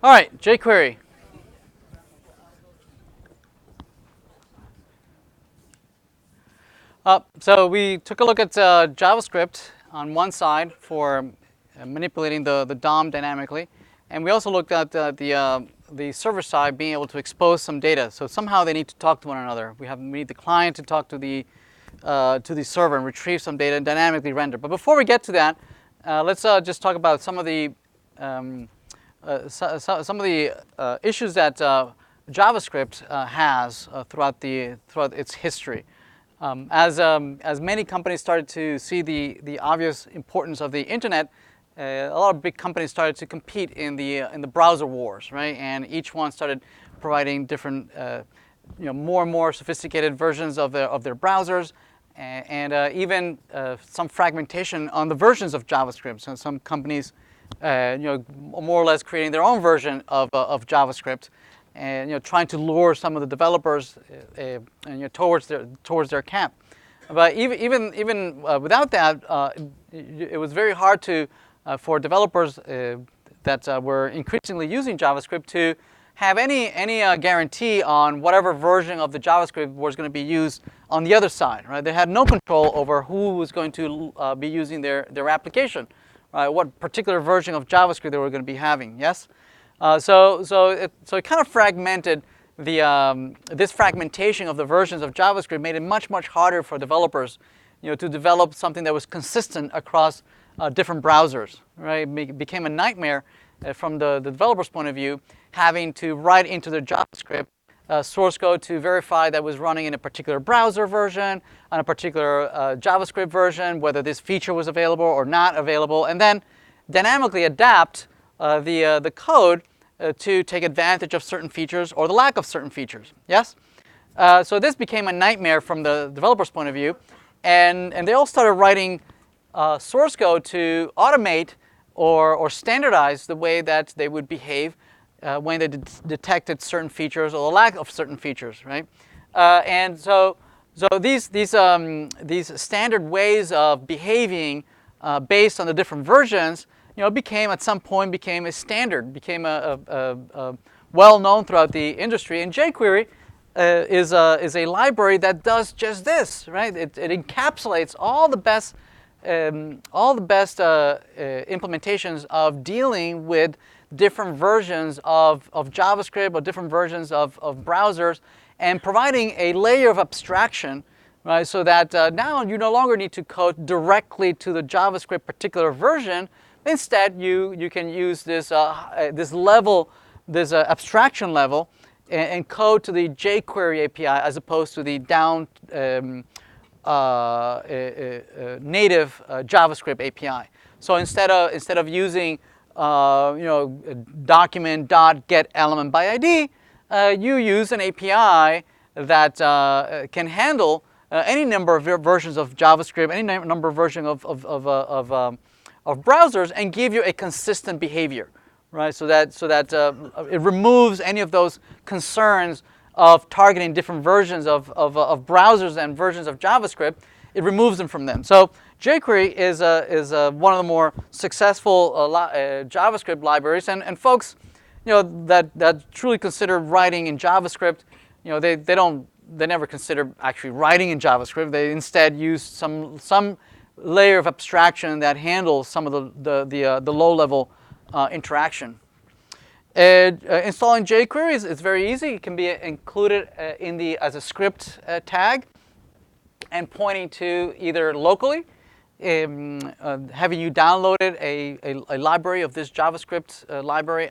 All right, jQuery. So we took a look at JavaScript on one side for manipulating the DOM dynamically, and we also looked at the server side being able to expose some data. So somehow they need to talk to one another. We need the client to talk to the server and retrieve some data and dynamically render. But before we get to that, let's just talk about some of the issues that JavaScript has throughout its history. As many companies started to see the obvious importance of the internet, a lot of big companies started to compete in the browser wars, right? And each one started providing different, more and more sophisticated versions of their browsers, and even some fragmentation on the versions of JavaScript. So some companies, more or less creating their own version of JavaScript, and trying to lure some of the developers towards their camp. But even without that, it was very hard for developers that were increasingly using JavaScript to have any guarantee on whatever version of the JavaScript was going to be used on the other side. Right? They had no control over who was going to be using their application. Right? What particular version of JavaScript they were going to be having. Yes. So it kind of fragmented this fragmentation of the versions of JavaScript made it much harder for developers, to develop something that was consistent across different browsers. Right, it became a nightmare from the developer's point of view, having to write into the JavaScript source code to verify that was running in a particular browser version, on a particular JavaScript version, whether this feature was available or not available, and then dynamically adapt the code to take advantage of certain features or the lack of certain features. Yes? So this became a nightmare from the developer's point of view, and they all started writing source code to automate or standardize the way that they would behave when they detected certain features or the lack of certain features, right? And so these standard ways of behaving based on the different versions, at some point became a standard, became a well known throughout the industry. And jQuery is a library that does just this, right? It encapsulates all the best implementations of dealing with different versions of JavaScript or different versions of browsers, and providing a layer of abstraction, right? So that now you no longer need to code directly to the JavaScript particular version. Instead, you can use this abstraction level and code to the jQuery API as opposed to the native JavaScript API. So instead of using document.getElementById, you use an API that can handle any number of versions of JavaScript, any number of versions of browsers, and give you a consistent behavior, right? So that it removes any of those concerns of targeting different versions of browsers and versions of JavaScript. It removes them from them. So jQuery is one of the more successful JavaScript libraries, and folks, that truly consider writing in JavaScript, they never consider actually writing in JavaScript. They instead use some layer of abstraction that handles some of the low-level interaction. Installing jQuery is very easy. It can be included as a script tag, and pointing to either locally, having you downloaded a library of this JavaScript library,